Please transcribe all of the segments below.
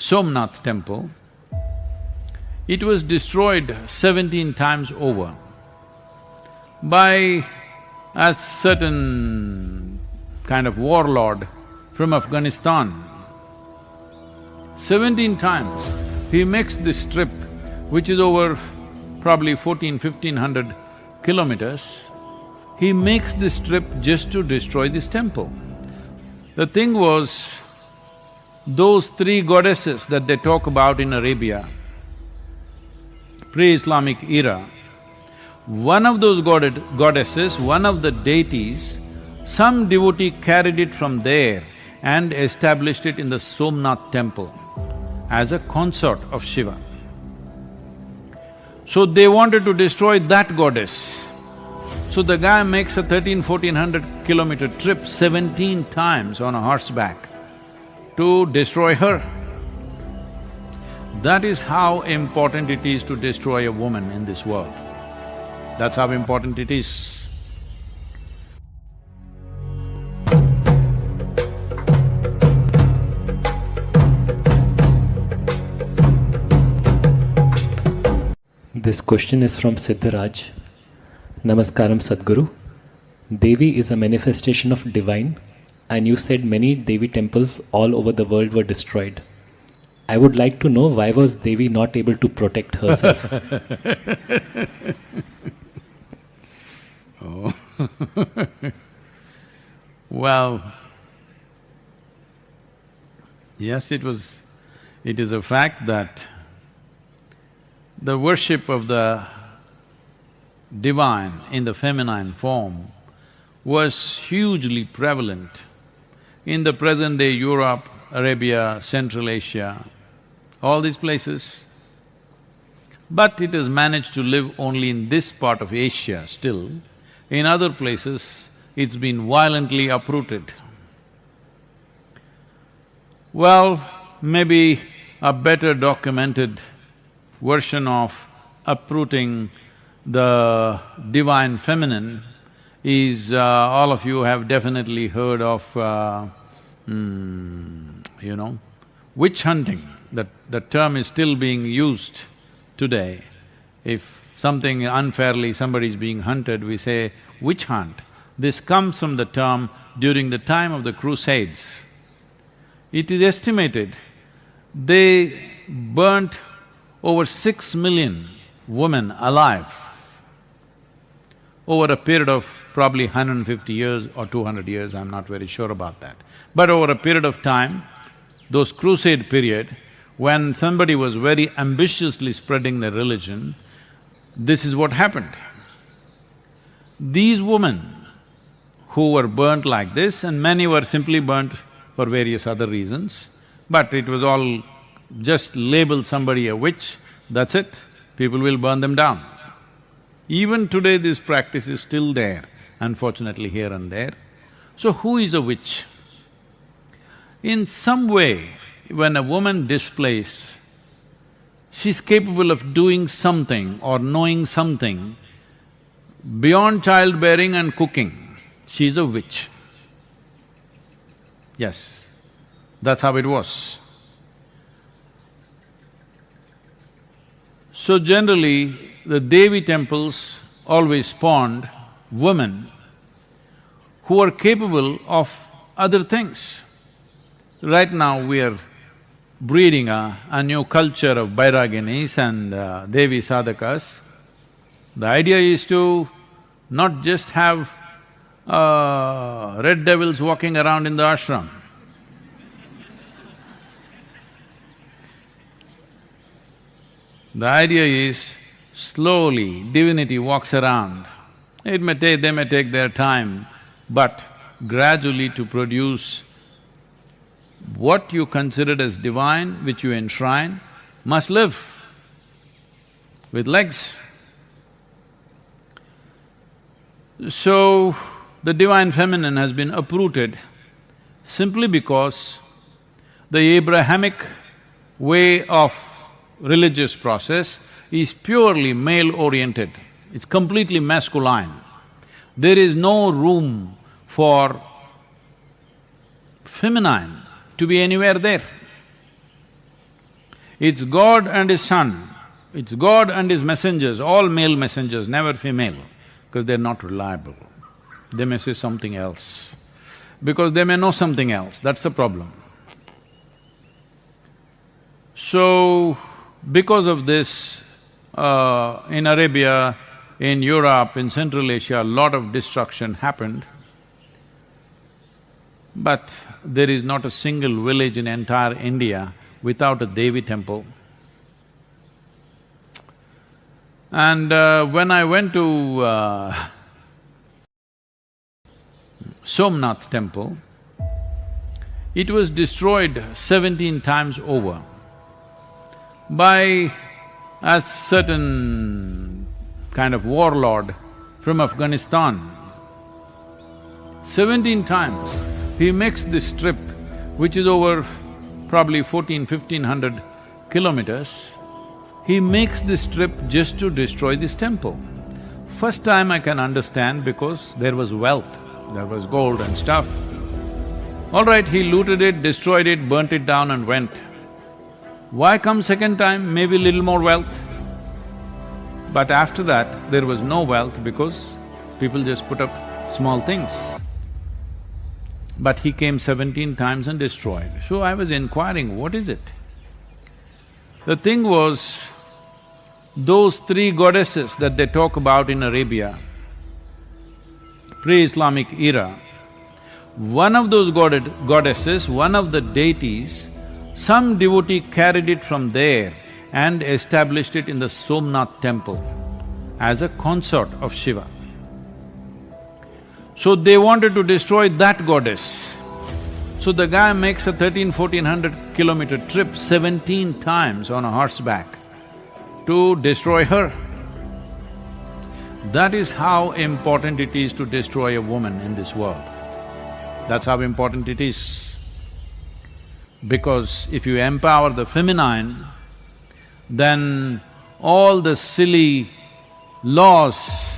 Somnath temple, it was destroyed 17 times over by a certain kind of warlord from Afghanistan. 17 times he makes this trip, which is over probably 1500 kilometers. He makes this trip just to destroy this temple. The thing was, those three goddesses that they talk about in Arabia, pre-Islamic era, one of those goddesses, one of the deities, some devotee carried it from there and established it in the Somnath temple as a consort of Shiva. So they wanted to destroy that goddess. So the guy makes a 1400 kilometer trip 17 times on a horseback to destroy her. That is how important it is to destroy a woman in this world. That's how important it is. This question is from Siddharaj. Namaskaram Sadhguru. Devi is a manifestation of divine, and you said many Devi temples all over the world were destroyed. I would like to know, why was Devi not able to protect herself? Oh. Well, yes, it is a fact that the worship of the divine in the feminine form was hugely prevalent in the present-day Europe, Arabia, Central Asia, all these places. But it has managed to live only in this part of Asia still. In other places, it's been violently uprooted. Well, maybe a better documented version of uprooting the divine feminine is, all of you have definitely heard of, witch hunting. That term is still being used today. If something unfairly, somebody is being hunted, we say witch hunt. This comes from the term during the time of the Crusades. It is estimated they burnt over 6 million women alive over a period of probably 150 years or 200 years, I'm not very sure about that. But over a period of time, those crusade period, when somebody was very ambitiously spreading their religion, this is what happened. These women who were burnt like this, and many were simply burnt for various other reasons, but it was all just label somebody a witch, that's it, people will burn them down. Even today this practice is still there, unfortunately here and there. So who is a witch? In some way, when a woman displays, she's capable of doing something or knowing something beyond childbearing and cooking, she's a witch. Yes, that's how it was. So generally, the Devi temples always spawned women who are capable of other things. Right now we are breeding a new culture of Bairaginis and Devi sadhakas. The idea is to not just have red devils walking around in the ashram. The idea is, slowly divinity walks around. They may take their time, but gradually to produce what you considered as divine, which you enshrine, must live with legs. So, the divine feminine has been uprooted simply because the Abrahamic way of religious process is purely male-oriented, it's completely masculine. There is no room for feminine to be anywhere there. It's God and His Son, it's God and His messengers, all male messengers, never female, because they're not reliable. They may say something else, because they may know something else, that's the problem. So, because of this, in Arabia, in Europe, in Central Asia, a lot of destruction happened. But there is not a single village in entire India without a Devi temple. And when I went to Somnath temple, it was destroyed 17 times over by a certain kind of warlord from Afghanistan. 17 times. He makes this trip, which is over probably 1500 kilometers. He makes this trip just to destroy this temple. First time I can understand because there was wealth, there was gold and stuff. All right, he looted it, destroyed it, burnt it down and went. Why come second time? Maybe little more wealth. But after that, there was no wealth because people just put up small things. But he came 17 times and destroyed. So I was inquiring, what is it? The thing was, those three goddesses that they talk about in Arabia, pre-Islamic era, one of those goddesses, one of the deities, some devotee carried it from there and established it in the Somnath temple as a consort of Shiva. So they wanted to destroy that goddess. So the guy makes a 1400 kilometer trip 17 times on a horseback to destroy her. That is how important it is to destroy a woman in this world. That's how important it is. Because if you empower the feminine, then all the silly laws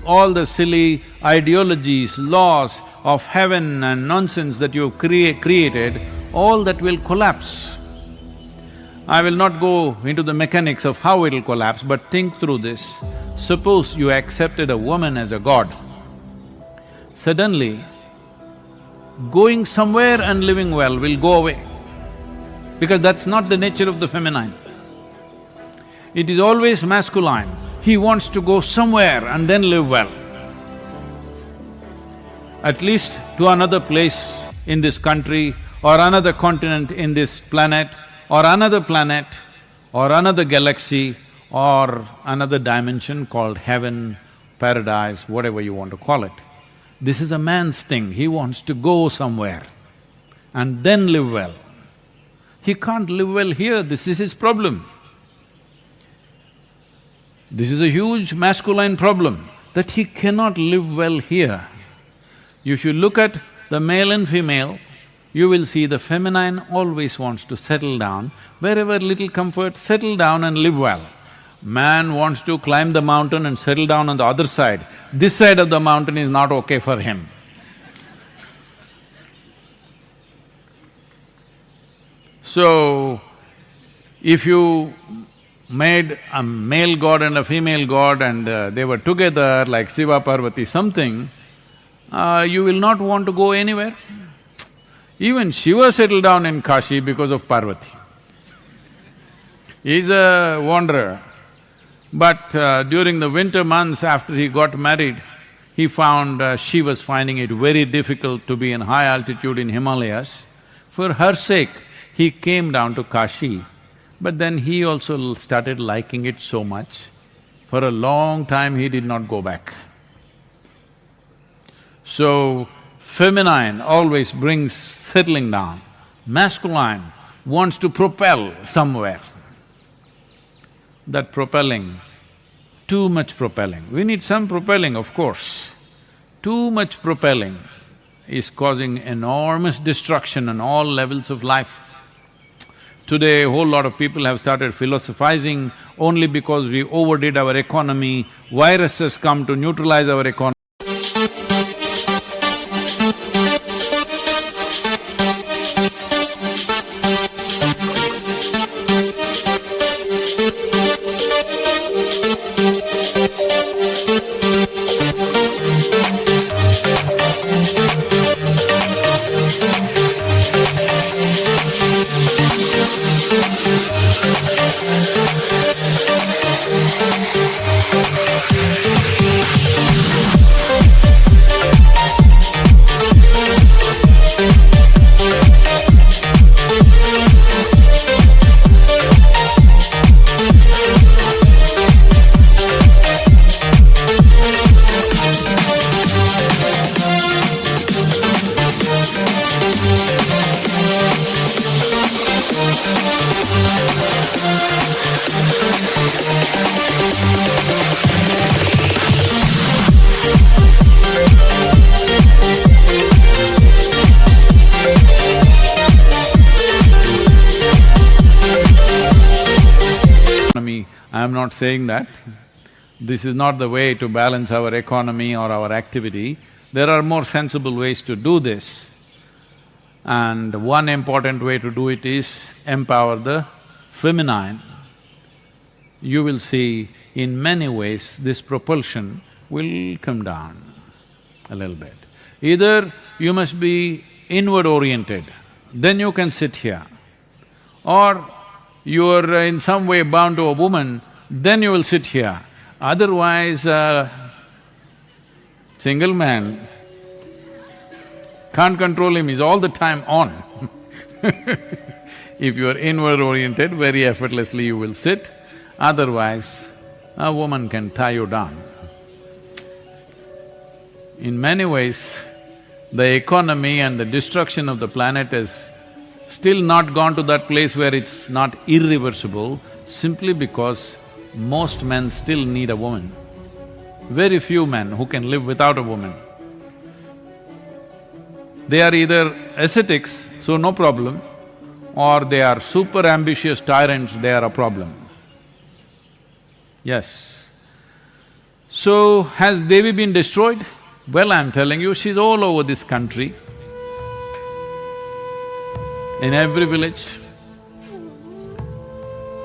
all the silly ideologies, laws of heaven and nonsense that you've created, all that will collapse. I will not go into the mechanics of how it'll collapse, but think through this. Suppose you accepted a woman as a god. Suddenly, going somewhere and living well will go away, because that's not the nature of the feminine. It is always masculine. He wants to go somewhere and then live well. At least to another place in this country, or another continent in this planet, or another galaxy, or another dimension called heaven, paradise, whatever you want to call it. This is a man's thing, he wants to go somewhere and then live well. He can't live well here, this is his problem. This is a huge masculine problem, that he cannot live well here. If you look at the male and female, you will see the feminine always wants to settle down, wherever little comfort, settle down and live well. Man wants to climb the mountain and settle down on the other side. This side of the mountain is not okay for him. So, if you made a male god and a female god and they were together like Shiva, Parvati, something, you will not want to go anywhere. Even Shiva settled down in Kashi because of Parvati. He's a wanderer. But during the winter months after he got married, he found she was finding it very difficult to be in high altitude in Himalayas. For her sake, he came down to Kashi, but then he also started liking it so much. For a long time, he did not go back. So, feminine always brings settling down, masculine wants to propel somewhere. That propelling, too much propelling, we need some propelling, of course. Too much propelling is causing enormous destruction on all levels of life. Today, a whole lot of people have started philosophizing only because we overdid our economy, viruses come to neutralize our economy. I am not saying that. This is not the way to balance our economy or our activity. There are more sensible ways to do this. And one important way to do it is empower the feminine. You will see in many ways this propulsion will come down a little bit. Either you must be inward oriented, then you can sit here. Or you are in some way bound to a woman, then you will sit here. Otherwise, single man can't control him, he's all the time on. If you are inward oriented, very effortlessly you will sit. Otherwise, a woman can tie you down. In many ways, the economy and the destruction of the planet has still not gone to that place where it's not irreversible, simply because most men still need a woman. Very few men who can live without a woman. They are either ascetics, so no problem, or they are super ambitious tyrants, they are a problem. Yes. So, has Devi been destroyed? Well, I'm telling you, she's all over this country. In every village.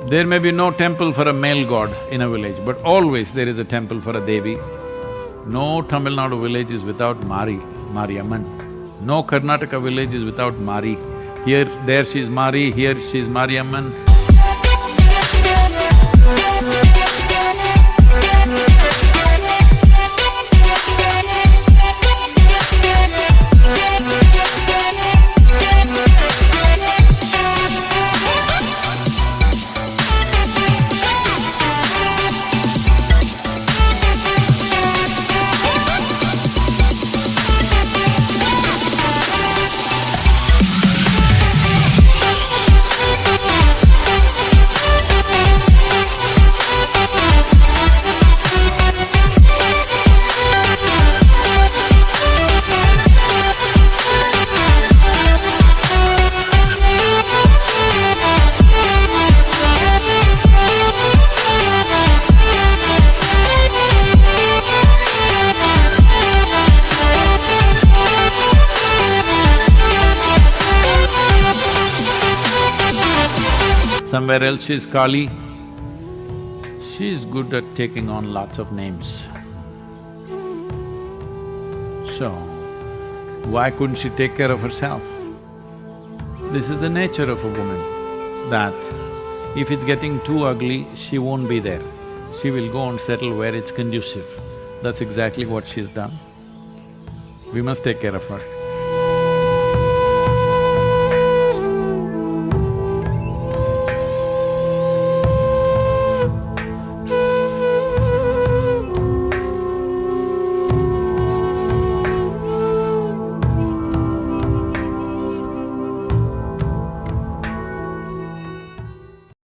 There may be no temple for a male god in a village, but always there is a temple for a Devi. No Tamil Nadu village is without Mariamman. No Karnataka village is without Mari. Here, there she's Mari, here she's Mariamman. Somewhere else she's Kali. She's good at taking on lots of names. So, why couldn't she take care of herself? This is the nature of a woman, that if it's getting too ugly, she won't be there. She will go and settle where it's conducive. That's exactly what she's done. We must take care of her.